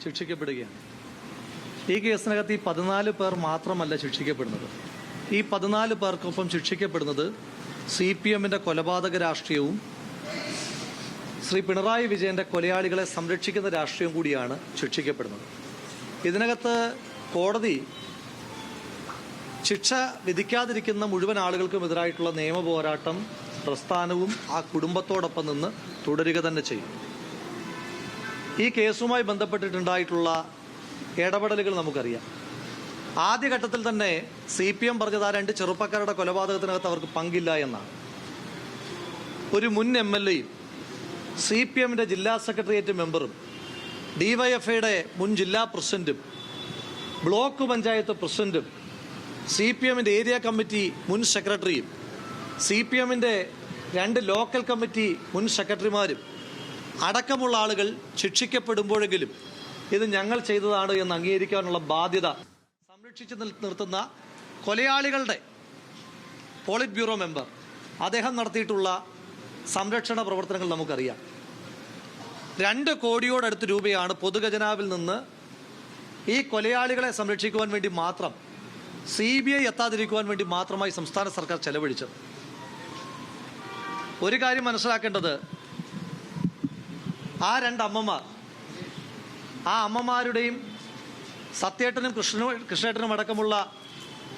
ശിക്ഷിക്കപ്പെടുകയാണ്. ഈ കേസിനകത്ത് ഈ 14 പേർ മാത്രമല്ല ശിക്ഷിക്കപ്പെടുന്നത്. ഈ 14 പേർക്കൊപ്പം ശിക്ഷിക്കപ്പെടുന്നത് CPMന്റെ കൊലപാതക രാഷ്ട്രീയവും ശ്രീ പിണറായി വിജയന്റെ കൊലയാളികളെ സംരക്ഷിക്കുന്ന രാഷ്ട്രീയവും കൂടിയാണ് ശിക്ഷിക്കപ്പെടുന്നത്. ഇതിനകത്ത് കോടതി ശിക്ഷ വിധിക്കാതിരിക്കുന്ന മുഴുവൻ ആളുകൾക്കും എതിരായിട്ടുള്ള നിയമ പോരാട്ടം പ്രസ്ഥാനവും ആ കുടുംബത്തോടൊപ്പം നിന്ന് തുടരുക തന്നെ ചെയ്യും. ഈ കേസുമായി ബന്ധപ്പെട്ടിട്ടുണ്ടായിട്ടുള്ള ഇടപെടലുകൾ നമുക്കറിയാം. ആദ്യഘട്ടത്തിൽ തന്നെ CPM പറഞ്ഞത് ആ 2 ചെറുപ്പക്കാരുടെ കൊലപാതകത്തിനകത്ത് അവർക്ക് പങ്കില്ല എന്നാണ്. ഒരു മുൻ MLAയും CPMന്റെ ജില്ലാ സെക്രട്ടേറിയറ്റ് മെമ്പറും DYFIയുടെ മുൻ ജില്ലാ പ്രസിഡന്റും ബ്ലോക്ക് പഞ്ചായത്ത് പ്രസിഡന്റും CPMന്റെ ഏരിയ കമ്മിറ്റി മുൻ സെക്രട്ടറിയും CPMന്റെ 2 ലോക്കൽ കമ്മിറ്റി മുൻ സെക്രട്ടറിമാരും അടക്കമുള്ള ആളുകൾ ശിക്ഷിക്കപ്പെടുമ്പോഴെങ്കിലും ഇത് ഞങ്ങൾ ചെയ്തതാണ് എന്ന് അംഗീകരിക്കാനുള്ള ബാധ്യത സംരക്ഷിച്ച് നിർത്തുന്ന കൊലയാളികളുടെ പോളിറ്റ് ബ്യൂറോ മെമ്പർ അദ്ദേഹം നടത്തിയിട്ടുള്ള സംരക്ഷണ പ്രവർത്തനങ്ങൾ നമുക്കറിയാം. 2 കോടിയോടടുത്ത് രൂപയാണ് പൊതുഖജനാവിൽ നിന്ന് ഈ കൊലയാളികളെ സംരക്ഷിക്കുവാൻ വേണ്ടി മാത്രം CBI എത്താതിരിക്കുവാൻ വേണ്ടി മാത്രമായി സംസ്ഥാന സർക്കാർ ചെലവഴിച്ചത്. ഒരു കാര്യം മനസ്സിലാക്കേണ്ടത്, ആ 2 അമ്മമാർ, ആ അമ്മമാരുടെയും സത്യേട്ടനും കൃഷ്ണേട്ടനും അടക്കമുള്ള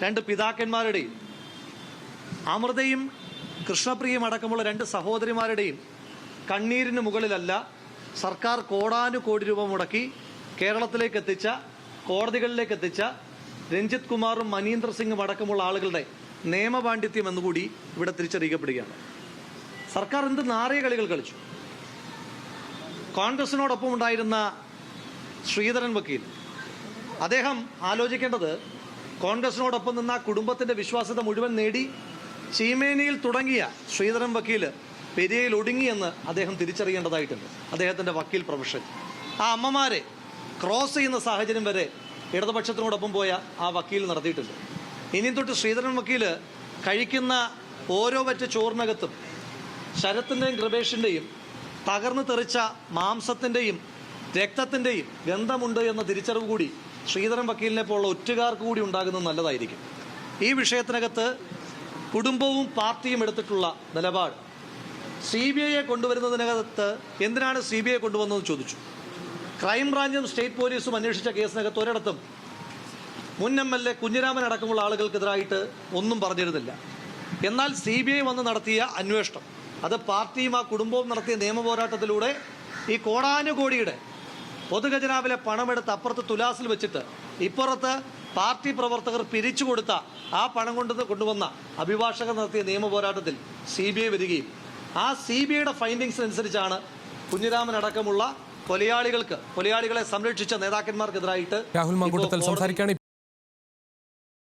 2 പിതാക്കന്മാരുടെയും അമൃതയും കൃഷ്ണപ്രിയയും അടക്കമുള്ള 2 സഹോദരിമാരുടെയും കണ്ണീരിന് മുകളിലല്ല സർക്കാർ കോടാനുകോടി രൂപ മുടക്കി കേരളത്തിലേക്ക് എത്തിച്ച, കോടതികളിലേക്ക് എത്തിച്ച രഞ്ജിത്ത് കുമാറും മനീന്ദർ സിംഗും അടക്കമുള്ള ആളുകളുടെ നിയമപാണ്ഡിത്യം എന്നുകൂടി ഇവിടെ തിരിച്ചറിയപ്പെടുകയാണ്. സർക്കാർ എന്ത് നാറിയ കളികൾ കളിച്ചു. കോൺഗ്രസിനോടൊപ്പം ഉണ്ടായിരുന്ന ശ്രീധരൻ വക്കീൽ, അദ്ദേഹം ആലോചിക്കേണ്ടത്, കോൺഗ്രസിനോടൊപ്പം നിന്ന കുടുംബത്തിൻ്റെ വിശ്വാസ്യത മുഴുവൻ നേടി ചീമേനിയിൽ തുടങ്ങിയ ശ്രീധരൻ വക്കീൽ പെരിയയിൽ ഒടുങ്ങിയെന്ന് അദ്ദേഹം തിരിച്ചറിയേണ്ടതായിട്ടുണ്ട്. അദ്ദേഹത്തിൻ്റെ വക്കീൽ പ്രൊഫഷൻ, ആ അമ്മമാരെ ക്രോസ് ചെയ്യുന്ന സാഹചര്യം വരെ ഇടതുപക്ഷത്തിനോടൊപ്പം പോയ ആ വക്കീൽ നടത്തിയിട്ടുണ്ട്. ഇനിയും തൊട്ട് ശ്രീധരൻ വക്കീൽ കഴിക്കുന്ന ഓരോ വറ്റ ചോറിനകത്തും ശരത്തിൻ്റെയും കൃപേഷിൻ്റെയും തകർന്നു തെറിച്ച മാംസത്തിൻ്റെയും രക്തത്തിൻ്റെയും ഗന്ധമുണ്ട് എന്ന തിരിച്ചറിവ് കൂടി ശ്രീധരൻ വക്കീലിനെ പോലുള്ള ഒറ്റുകാർക്ക് കൂടി ഉണ്ടാകുന്നത് നല്ലതായിരിക്കും. ഈ വിഷയത്തിനകത്ത് കുടുംബവും പാർട്ടിയും എടുത്തിട്ടുള്ള നിലപാട്, CBIയെ കൊണ്ടുവരുന്നതിനകത്ത് എന്തിനാണ് CBI കൊണ്ടുവന്നതെന്ന് ചോദിച്ചു. ക്രൈംബ്രാഞ്ചും സ്റ്റേറ്റ് പോലീസും അന്വേഷിച്ച കേസിനകത്ത് ഒരിടത്തും മുൻ MLA കുഞ്ഞിരാമൻ അടക്കമുള്ള ആളുകൾക്കെതിരായിട്ട് ഒന്നും പറഞ്ഞിരുന്നില്ല. എന്നാൽ CBI വന്ന് നടത്തിയ അന്വേഷണം, അത് പാർട്ടിയും ആ കുടുംബവും നടത്തിയ നിയമ പോരാട്ടത്തിലൂടെ ഈ കോടാനുകോടിയുടെ പൊതുഖജനാവിലെ പണമെടുത്ത് അപ്പുറത്ത് തുലാസിൽ വെച്ചിട്ട് ഇപ്പുറത്ത് പാർട്ടി പ്രവർത്തകർ പിരിച്ചു കൊടുത്ത ആ പണം കൊണ്ടുവന്ന അഭിഭാഷകർ നടത്തിയ നിയമ പോരാട്ടത്തിൽ CBI വരികയും ആ CBIയുടെ ഫൈൻഡിങ്സിനനുസരിച്ചാണ് കുഞ്ഞിരാമൻ അടക്കമുള്ള കൊലയാളികളെ സംരക്ഷിച്ച നേതാക്കന്മാർക്കെതിരായിട്ട് രാഹുൽ മാങ്കൂട്ടത്തിൽ സംസാരിക്കുകയാണ്.